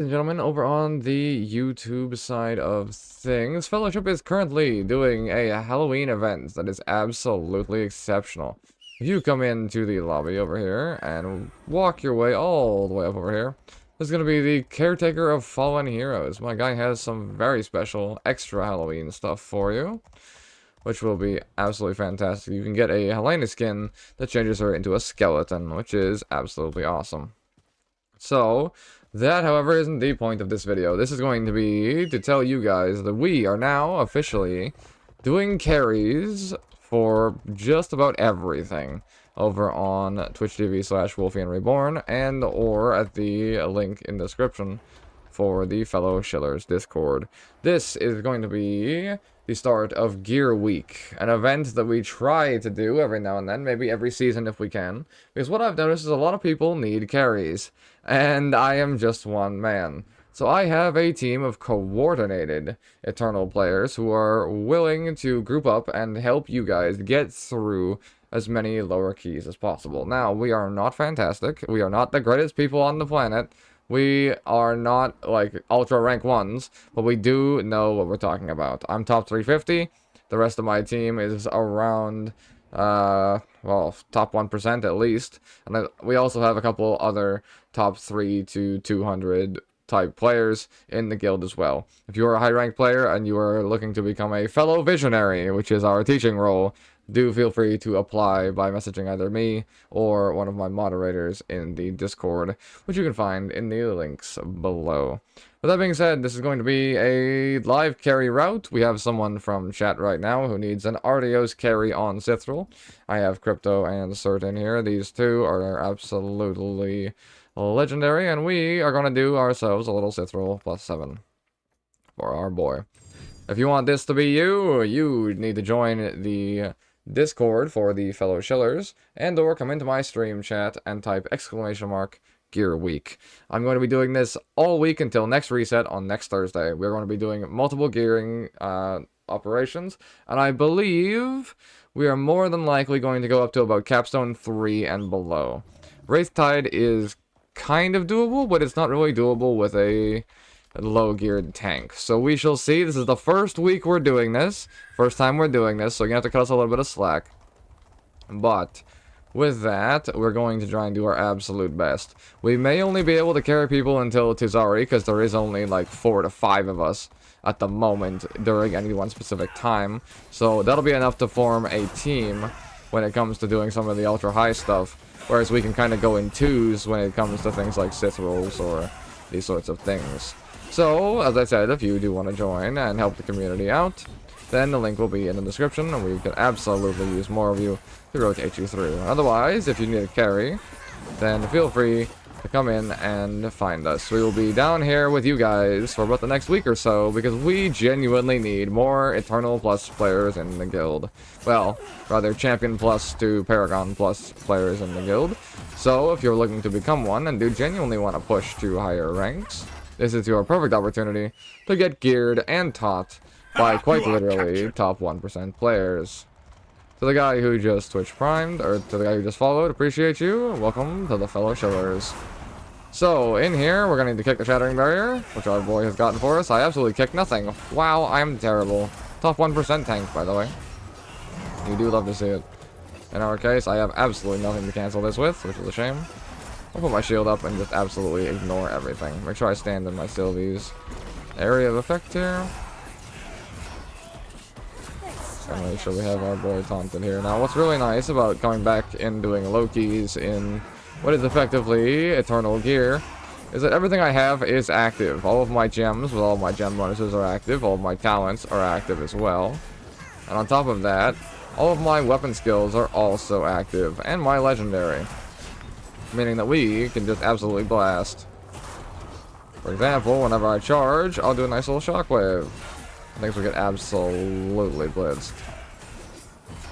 And gentlemen, over on the YouTube side of things, Fellowship is currently doing a Halloween event that is absolutely exceptional. If you come into the lobby over here and walk your way all the way up over here, there's going to be the Caretaker of Fallen Heroes. My guy has some very special extra Halloween stuff for you, which will be absolutely fantastic. You can get a Helena skin that changes her into a skeleton, which is absolutely awesome. So, that, however, isn't the point of this video. This is going to be to tell you guys that we are now officially doing carries for just about everything over on Twitch TV/Wolfian Reborn and or at the link in the description for the Fellowshillers Discord. This is going to be the start of Gear Week, an event that we try to do every now and then, maybe every season if we can, because what I've noticed is a lot of people need carries, and I am just one man. So I have a team of coordinated Eternal players who are willing to group up and help you guys get through as many lower keys as possible. Now, we are not fantastic. We are not the greatest people on the planet. We are not, like, ultra rank 1s, but we do know what we're talking about. I'm top 350. The rest of my team is around, well, top 1% at least. And we also have a couple other top 3 to 200 type players in the guild as well. If you are a high rank player and you are looking to become a fellow visionary, which is our teaching role, do feel free to apply by messaging either me or one of my moderators in the Discord, which you can find in the links below. With that being said, this is going to be a live carry route. We have someone from chat right now who needs an Artios carry on Cithril. I have Crypto and Cert in here. These two are absolutely legendary, and we are going to do ourselves a little Cithril +7 for our boy. If you want this to be you, you need to join the Discord for the Fellowshillers, and or come into my stream chat and type !Gear Week. I'm going to be doing this all week until next reset on next Thursday. We're going to be doing multiple gearing operations, and I believe we are more than likely going to go up to about Capstone 3 and below. Wraith Tide is kind of doable, but it's not really doable with a low geared tank. So we shall see. This is the first week we're doing this. First time we're doing this, so you have to cut us a little bit of slack. But with that, we're going to try and do our absolute best. We may only be able to carry people until Tuzari, because there is only like 4 to 5 of us at the moment during any one specific time. So that'll be enough to form a team when it comes to doing some of the ultra high stuff. Whereas we can kind of go in twos when it comes to things like Cithrils or these sorts of things. So, as I said, if you do want to join and help the community out, then the link will be in the description, and we can absolutely use more of you to rotate you through. Otherwise, if you need a carry, then feel free to come in and find us. We will be down here with you guys for about the next week or so, because we genuinely need more Eternal Plus players in the guild. Well, rather Champion Plus to Paragon Plus players in the guild. So, if you're looking to become one and do genuinely want to push to higher ranks, this is your perfect opportunity to get geared and taught by quite literally top 1% players. To the guy who just Twitch primed, or to the guy who just followed, appreciate you. Welcome to the Fellowshillers. So, in here, we're going to need to kick the Shattering Barrier, which our boy has gotten for us. I absolutely kicked nothing. Wow, I'm terrible. Top 1% tank, by the way. You do love to see it. In our case, I have absolutely nothing to cancel this with, which is a shame. I'll put my shield up and just absolutely ignore everything. Make sure I stand in my Sylvie's area of effect here. And make sure we have our boy taunted here. Now, what's really nice about coming back and doing low keys in what is effectively Eternal Gear is that everything I have is active. All of my gems with all of my gem bonuses are active. All of my talents are active as well. And on top of that, all of my weapon skills are also active. And my legendary. Meaning that we can just absolutely blast. For example, whenever I charge, I'll do a nice little shockwave. Things will get absolutely blitzed.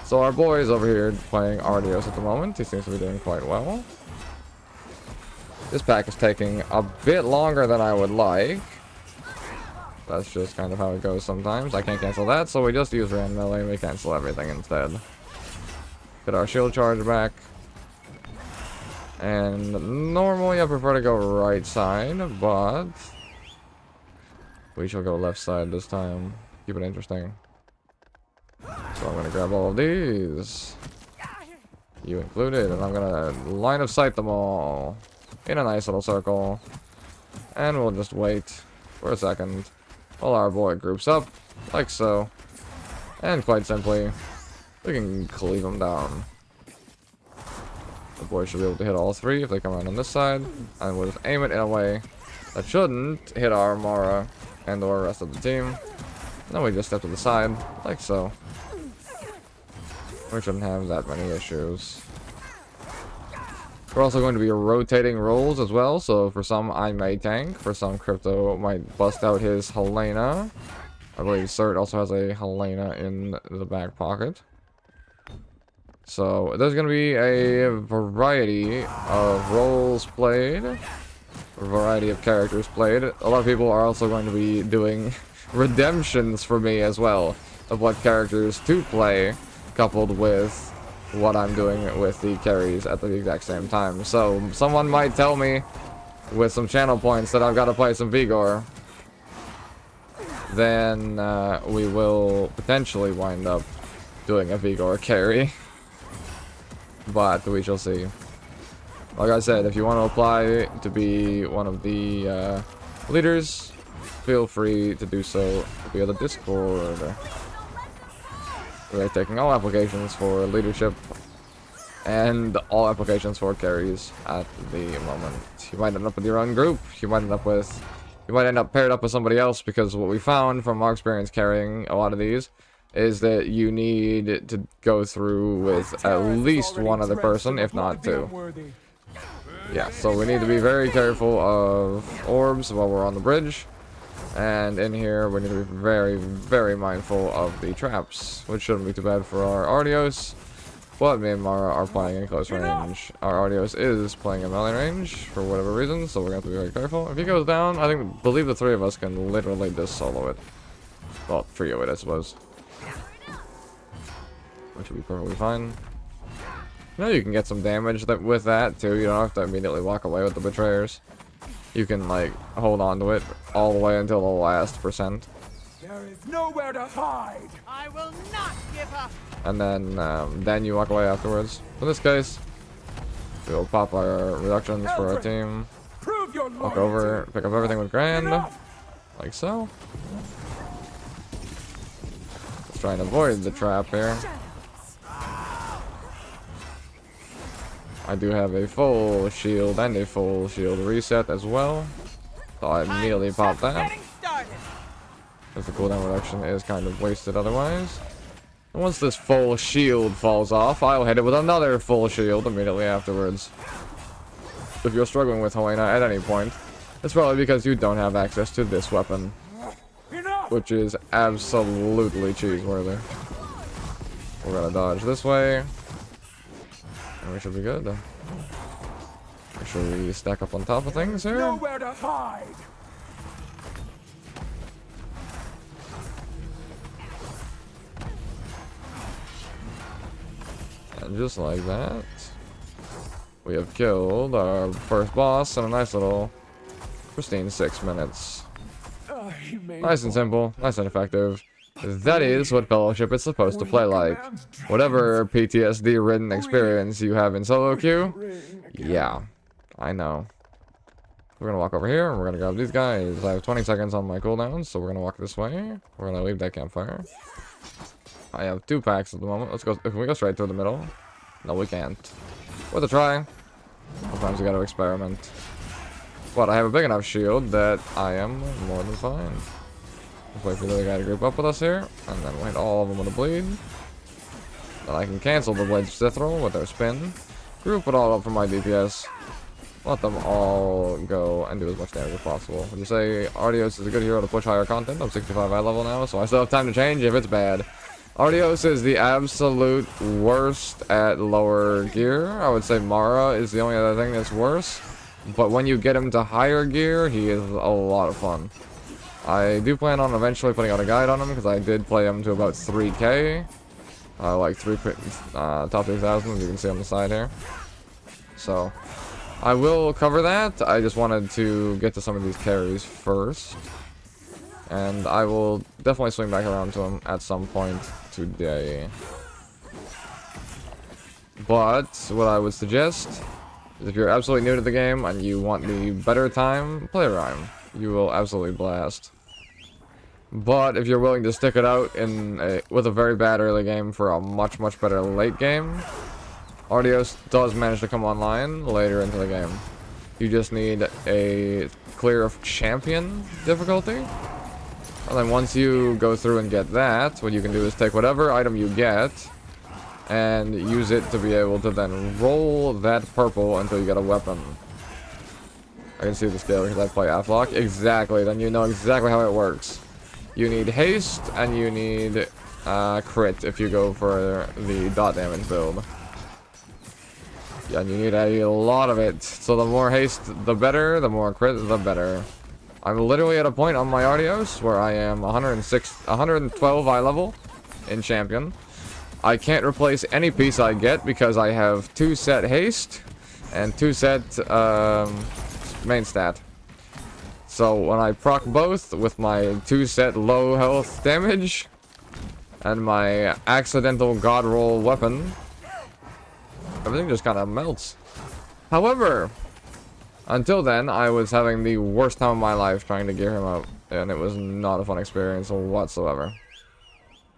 So our boy is over here playing Artios at the moment. He seems to be doing quite well. This pack is taking a bit longer than I would like. That's just kind of how it goes sometimes. I can't cancel that, so we just use rand melee and we cancel everything instead. Get our shield charge back. And normally I prefer to go right side, but We shall go left side this time. Keep it interesting. So I'm gonna grab all of these. You included, and I'm gonna line of sight them all in a nice little circle. And we'll just wait for a second while our boy groups up, like so. And quite simply, we can cleave them down. The boys should be able to hit all three if they come around on this side, and we'll just aim it in a way that shouldn't hit our Mara and or rest of the team. Then we just step to the side, like so. We shouldn't have that many issues. We're also going to be rotating roles as well, so for some I may tank, for some Crypto might bust out his Helena. I believe Cert also has a Helena in the back pocket. So there's going to be a variety of roles played, a variety of characters played. A lot of people are also going to be doing redemptions for me as well, of what characters to play, coupled with what I'm doing with the carries at the exact same time. So someone might tell me with some channel points that I've got to play some Vigor. Then we will potentially wind up doing a Vigor carry. But we shall see. Like I said, if you want to apply to be one of the leaders, feel free to do so via the Discord. We're taking all applications for leadership and all applications for carries at the moment. You might end up with your own group. You might end up paired up with somebody else, because what we found from our experience carrying a lot of these is that you need to go through with at least one other person, if not two. Yeah, so we need to be very careful of orbs while we're on the bridge. And in here, we need to be very, very mindful of the traps, which shouldn't be too bad for our Artios. But me and Mara are playing in close range. Our Artios is playing in melee range for whatever reason, so we're going to have to be very careful. If he goes down, I believe the three of us can literally just solo it. Well, trio it, I suppose. Which should be perfectly fine. You know, you can get some damage with that too. You don't have to immediately walk away with the betrayers. You can like hold on to it all the way until the last percent. There is nowhere to hide. I will not give up. And then you walk away afterwards. In this case, we'll pop our reductions for our team. Prove your Walk over, pick up everything with Grand, like so. Let's try and avoid the trap here. I do have a full shield and a full shield reset as well, so I immediately pop that, because the cooldown reduction is kind of wasted otherwise. And once this full shield falls off, I'll hit it with another full shield immediately afterwards. If you're struggling with Helena at any point, it's probably because you don't have access to this weapon, which is absolutely cheeseworthy. We're gonna dodge this way. We should be good. Make sure we stack up on top of things here. Nowhere to hide. And just like that, we have killed our first boss in a nice little pristine 6 minutes. Nice and simple, nice and effective. That is what Fellowship is supposed to play like. Whatever PTSD-ridden experience you have in solo queue, yeah, I know. We're gonna walk over here, and we're gonna grab these guys. I have 20 seconds on my cooldown, so we're gonna walk this way. We're gonna leave that campfire. I have 2 packs at the moment. Let's go. Can we go straight through the middle? No, we can't. Worth a try. Sometimes you gotta experiment. But I have a big enough shield that I am more than fine. Let's wait for the other guy to group up with us here, and then we'll hit all of them with a bleed. Then I can cancel the Blade's Sith roll with their spin. Group it all up for my DPS. Let them all go and do as much damage as possible. Would you say Artios is a good hero to push higher content? I'm 65 eye level now, so I still have time to change if it's bad. Artios is the absolute worst at lower gear. I would say Mara is the only other thing that's worse. But when you get him to higher gear, he is a lot of fun. I do plan on eventually putting out a guide on him, because I did play him to about 3k. Like top 3000, you can see on the side here. So, I will cover that. I just wanted to get to some of these carries first. And I will definitely swing back around to him at some point today. But what I would suggest is if you're absolutely new to the game and you want the better time, play Rhyme. You will absolutely blast. But if you're willing to stick it out with a very bad early game for a much, much better late game, Ardios does manage to come online later into the game. You just need a clear of champion difficulty. And then once you go through and get that, what you can do is take whatever item you get and use it to be able to then roll that purple until you get a weapon. I can see the scale because I play Aflock. Exactly, then you know exactly how it works. You need haste and you need crit if you go for the dot damage build. Yeah, and you need a lot of it. So the more haste, the better. The more crit, the better. I'm literally at a point on my Ardios where I am 112 eye level in champion. I can't replace any piece I get because I have 2 set haste and 2 set main stat. So when I proc both with my 2 set low health damage and my accidental god roll weapon, everything just kind of melts. However, until then, I was having the worst time of my life trying to gear him up, and it was not a fun experience whatsoever.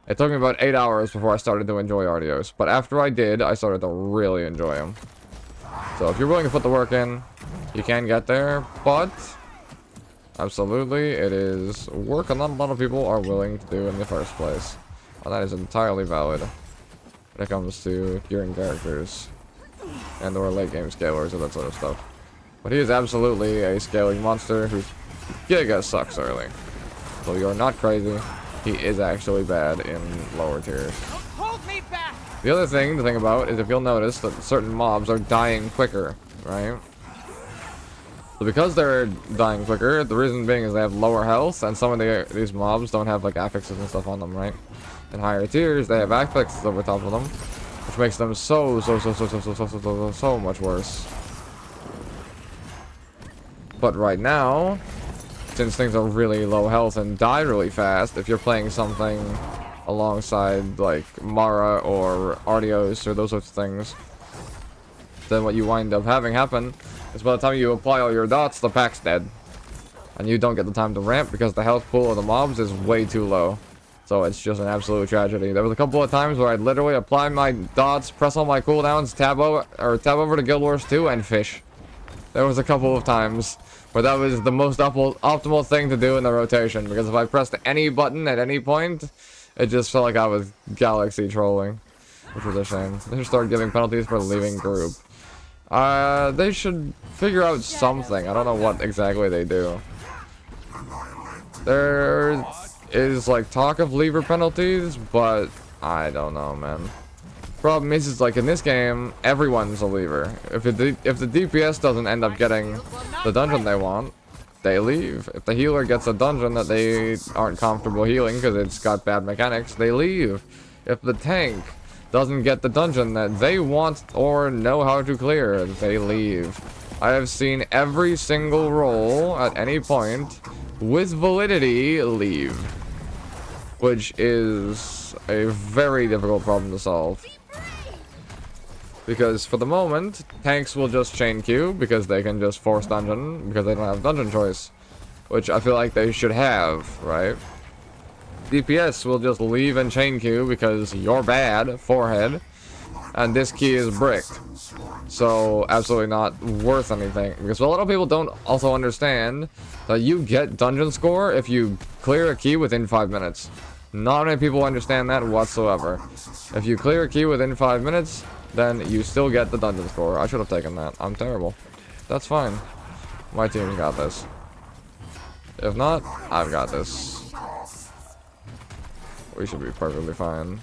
It took me about 8 hours before I started to enjoy Ardios, but after I did, I started to really enjoy him. So if you're willing to put the work in, you can get there, but absolutely, it is work that not a lot of people are willing to do in the first place. And that is entirely valid when it comes to gearing characters and or late game scalers and that sort of stuff. But he is absolutely a scaling monster whose giga sucks early. So you're not crazy. He is actually bad in lower tiers. Hold me back! The other thing to think about is if you'll notice that certain mobs are dying quicker, right? So because they're dying quicker, the reason being is they have lower health, and some of these mobs don't have like affixes and stuff on them, right? In higher tiers, they have affixes over top of them, which makes them so much worse. But right now, since things are really low health and die really fast, if you're playing something alongside like Mara or Ardios or those sorts of things, then what you wind up having happen is by the time you apply all your dots, the pack's dead. And you don't get the time to ramp because the health pool of the mobs is way too low. So it's just an absolute tragedy. There was a couple of times where I'd literally apply my dots, press all my cooldowns, tab over to Guild Wars 2 and fish. There was a couple of times where that was the most optimal thing to do in the rotation, because if I pressed any button at any point, it just felt like I was galaxy trolling, which was a shame. They should start giving penalties for leaving group. They should figure out something. I don't know what exactly they do. There is like talk of leaver penalties, but I don't know, man. Problem is like in this game, everyone's a leaver. If the DPS doesn't end up getting the dungeon they want, they leave. If the healer gets a dungeon that they aren't comfortable healing because it's got bad mechanics, they leave. If the tank doesn't get the dungeon that they want or know how to clear, they leave. I have seen every single role at any point with validity leave, which is a very difficult problem to solve. Because for the moment, tanks will just chain queue because they can just force dungeon because they don't have dungeon choice, which I feel like they should have, right? DPS will just leave and chain queue because you're bad, forehead, and this key is bricked. So absolutely not worth anything. Because a lot of people don't also understand that you get dungeon score if you clear a key within 5 minutes. Not many people understand that whatsoever. If you clear a key within 5 minutes, then you still get the dungeon score. I should have taken that. I'm terrible. That's fine. My team's got this. If not, I've got this. We should be perfectly fine.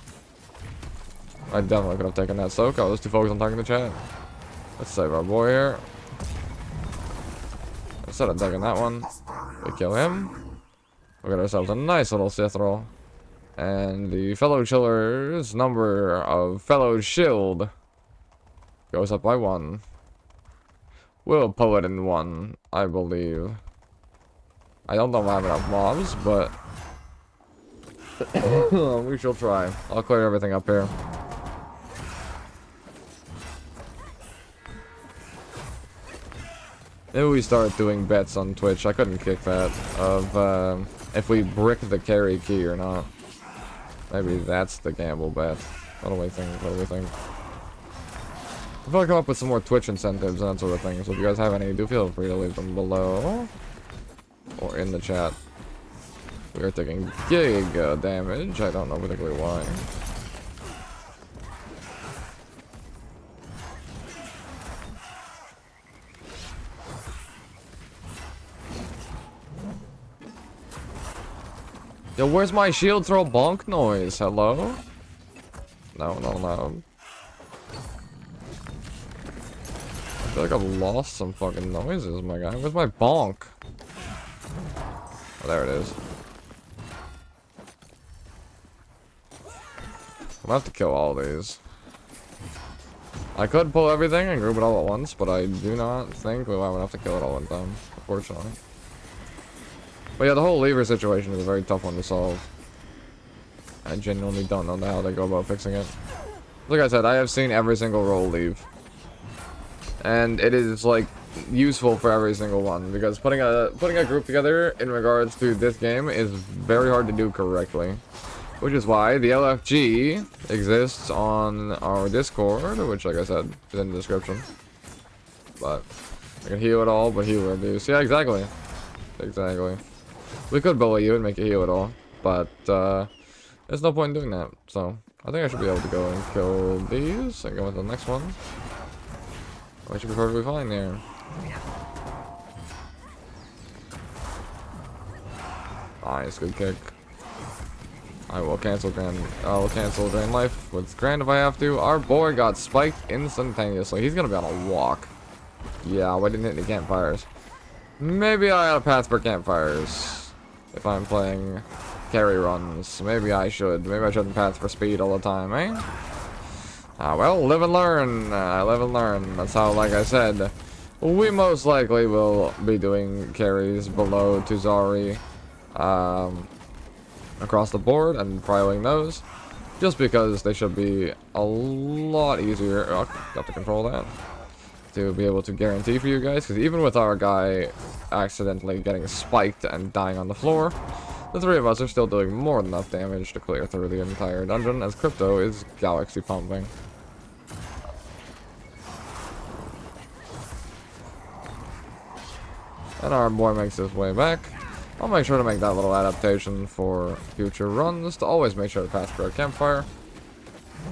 I definitely could have taken that soak. I was too focused on talking to chat. Let's save our boy here. Instead of taking that one, we kill him. We got ourselves a nice little Sith roll. And the Fellowshillers' number of Fellow Shield goes up by 1. We'll pull it in 1, I believe. I don't know if I have enough mobs, but we shall try. I'll clear everything up here. Maybe we start doing bets on Twitch. I couldn't kick that of if we brick the carry key or not. Maybe that's the gamble bet. What do we think? What do we think? If I come up with some more Twitch incentives and that sort of thing, so if you guys have any, do feel free to leave them below or in the chat. We are taking giga damage. I don't know particularly why. Yo, where's my shield throw bonk noise? Hello? No, not allowed. I feel like I've lost some fucking noises, my guy. Where's my bonk? Oh, there it is. I'm gonna have to kill all these. I could pull everything and group it all at once, but I do not think we will have to kill it all at time, unfortunately. But yeah, the whole lever situation is a very tough one to solve. I genuinely don't know how they go about fixing it. Like I said, I have seen every single roll leave. And it is, like, useful for every single one, because putting a group together in regards to this game is very hard to do correctly. Which is why the LFG exists on our Discord, which, like I said, is in the description. But I can heal it all, but healer abuse. Yeah, exactly. Exactly. We could bully you and make you heal it all, but there's no point in doing that. So I think I should be able to go and kill these and go with the next one. We should be perfectly fine there. Nice, good kick. I will cancel Grand. I will cancel Drain Life with Grand if I have to. Our boy got spiked instantaneously. He's gonna be on a walk. Yeah, we didn't hit any campfires. Maybe I have a path for campfires if I'm playing carry runs. Maybe I should. Maybe I shouldn't path for speed all the time, eh? Ah, well, live and learn. Live and learn. That's how, like I said, we most likely will be doing carries below Tuzari across the board and prioing those, just because they should be a lot easier. Oh, got to control that to be able to guarantee for you guys, because even with our guy accidentally getting spiked and dying on the floor, the three of us are still doing more than enough damage to clear through the entire dungeon, as Crypto is galaxy pumping. And our boy makes his way back. I'll make sure to make that little adaptation for future runs, to always make sure to pass through a campfire.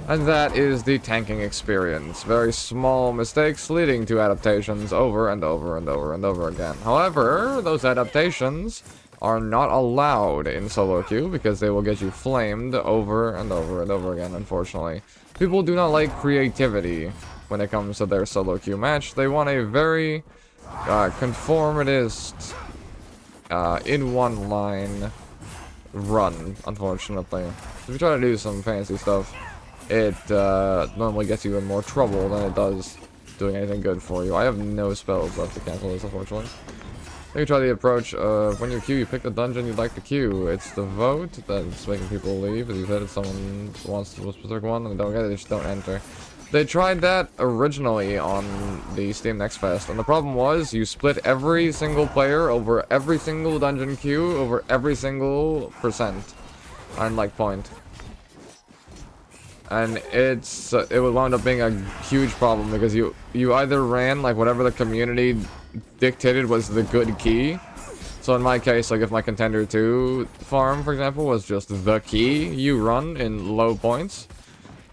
And that is the tanking experience. Very small mistakes leading to adaptations over and over and over and over again. However, those adaptations are not allowed in solo queue because they will get you flamed over and over and over again, unfortunately. People do not like creativity when it comes to their solo queue match. They want a very conformist, in one line run, unfortunately. If you try to do some fancy stuff, it normally gets you in more trouble than it does doing anything good for you. I have no spells left to cancel this, unfortunately. You can try the approach of when you queue, you pick the dungeon you'd like to queue. It's the vote that's making people leave. As you said, if someone wants a specific one and they don't get it, they just don't enter. They tried that originally on the Steam Next Fest, and the problem was you split every single player over every single dungeon queue over every single percent on like point. And it would wound up being a huge problem because you either ran like whatever the community dictated was the good key. So in my case, like if my Contender 2 farm, for example, was just the key you run in low points,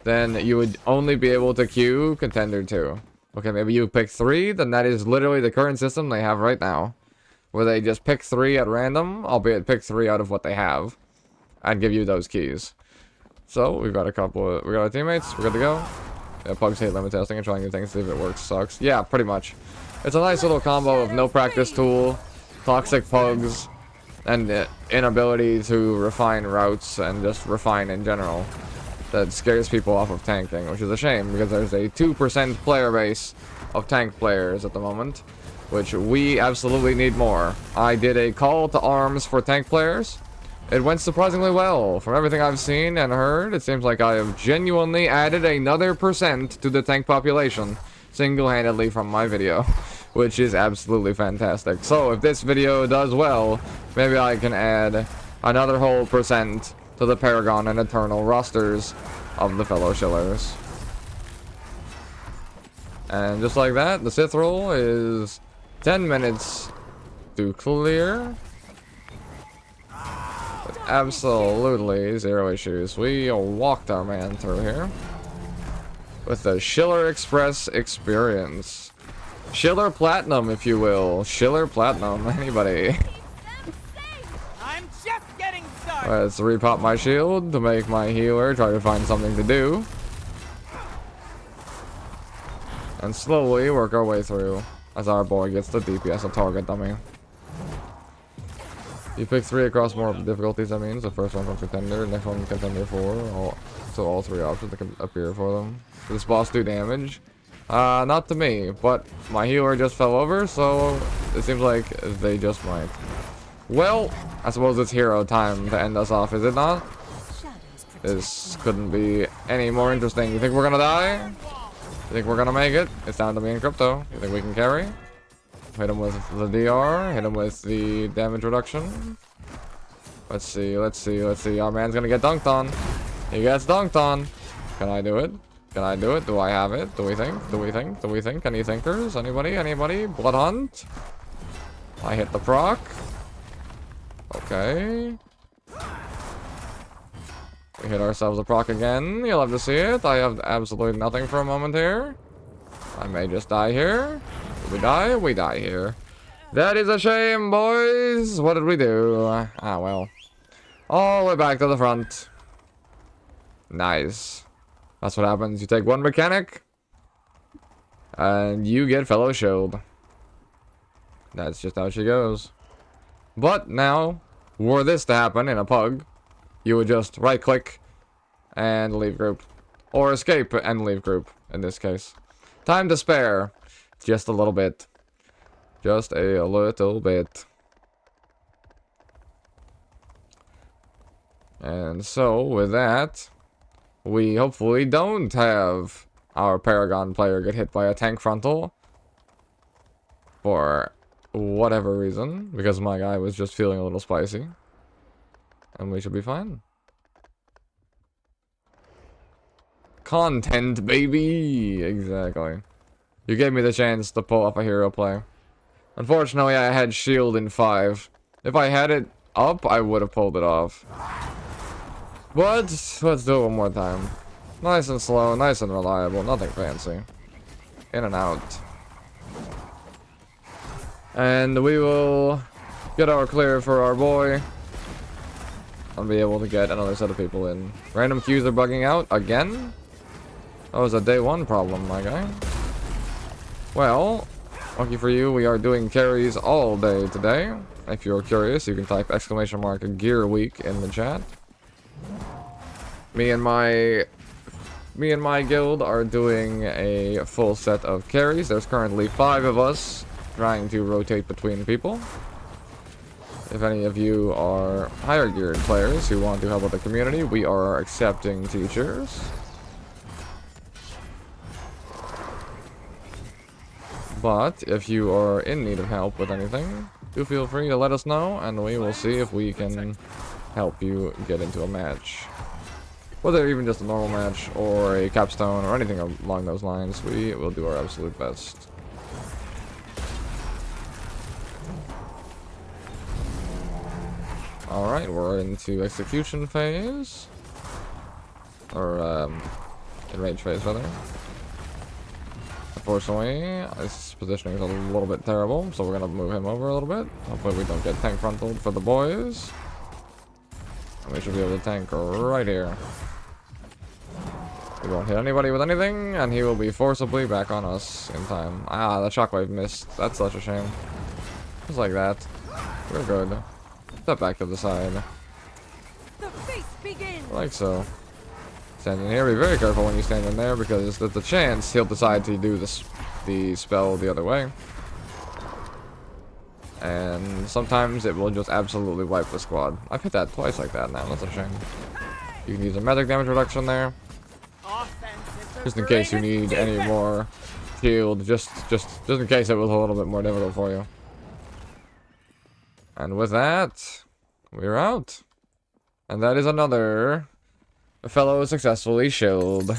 then you would only be able to queue Contender 2. Okay, maybe you pick 3, then that is literally the current system they have right now, where they just pick 3 at random, albeit pick 3 out of what they have, and give you those keys. So, we've got we got our teammates, we're good to go. Yeah, Pugs hate limit testing and trying new things to see if it works sucks. Yeah, pretty much. It's a nice little combo of no practice tool, toxic Pugs, and inability to refine routes and just refine in general. That scares people off of tanking, which is a shame because there's a 2% player base of tank players at the moment. which we absolutely need more. I did a call to arms for tank players. It went surprisingly well. From everything I've seen and heard, it seems like I have genuinely added another % to the tank population single-handedly from my video, which is absolutely fantastic. So if this video does well, maybe I can add another whole % to the Paragon and Eternal rosters of the Fellowshillers. And just like that, the Sith roll is 10 minutes to clear. With absolutely zero issues. We walked our man through here with the Schiller Express experience. Schiller Platinum, if you will. Schiller Platinum. Anybody? I'm just getting started. Let's repop my shield to make my healer try to find something to do. And slowly work our way through as our boy gets the DPS of target dummy. You pick 3 across more difficulties, that means. The first one from contender, next one contender 4. So all 3 options that can appear for them. Does this boss do damage? Not to me, but my healer just fell over, so it seems like they just might. Well, I suppose it's hero time to end us off, is it not? This couldn't be any more interesting. You think we're gonna die? You think we're gonna make it? It's down to me and Crypto. You think we can carry? Hit him with the DR. Hit him with the damage reduction. Let's see, let's see, let's see. Our man's gonna get dunked on. He gets dunked on. Can I do it? Can I do it? Do I have it? Do we think? Do we think? Do we think? Any thinkers? Anybody? Anybody? Blood Hunt? I hit the proc. Okay. We hit ourselves a proc again. You'll have to see it. I have absolutely nothing for a moment here. I may just die here. We die? We die here. That is a shame, boys. What did we do? Ah, well. All the way back to the front. Nice. That's what happens. You take one mechanic, and you get fellow shield. That's just how she goes. But now, were this to happen in a pug, you would just right-click and leave group. Or escape and leave group, in this case. Time to spare. Just a little bit. Just a little bit. And so, with that, we hopefully don't have our Paragon player get hit by a tank frontal. For whatever reason. Because my guy was just feeling a little spicy. And we should be fine. Content, baby! Exactly. You gave me the chance to pull off a hero play. Unfortunately, I had shield in 5. If I had it up, I would have pulled it off. But, let's do it one more time. Nice and slow, nice and reliable, nothing fancy. In and out. And we will get our clear for our boy. And be able to get another set of people in. Random queues are bugging out again? That was a day 1 problem, my guy. Well, lucky for you, we are doing carries all day today. If you're curious, you can type !gear week in the chat. Me and my guild are doing a full set of carries. There's currently 5 of us trying to rotate between people. If any of you are higher geared players who want to help with the community, we are accepting teachers. But if you are in need of help with anything, do feel free to let us know, and we will see if we can help you get into a match. Whether even just a normal match, or a capstone, or anything along those lines, we will do our absolute best. Alright, we're into execution phase. Or, enrage phase, rather. Unfortunately, this positioning is a little bit terrible, so we're gonna move him over a little bit. Hopefully we don't get tank frontaled for the boys. And we should be able to tank right here. We won't hit anybody with anything, and he will be forcibly back on us in time. Ah, that shockwave missed. That's such a shame. Just like that. We're good. Step back to the side. The feast begins. Like so. Standing here, be very careful when you stand in there, because there's a chance he'll decide to do the spell the other way. And sometimes it will just absolutely wipe the squad. I've hit that twice like that now, that's a shame. You can use a medic damage reduction there. Just in case you need any more shield, just in case it was a little bit more difficult for you. And with that, we're out. And that is another fellow successfully shilled.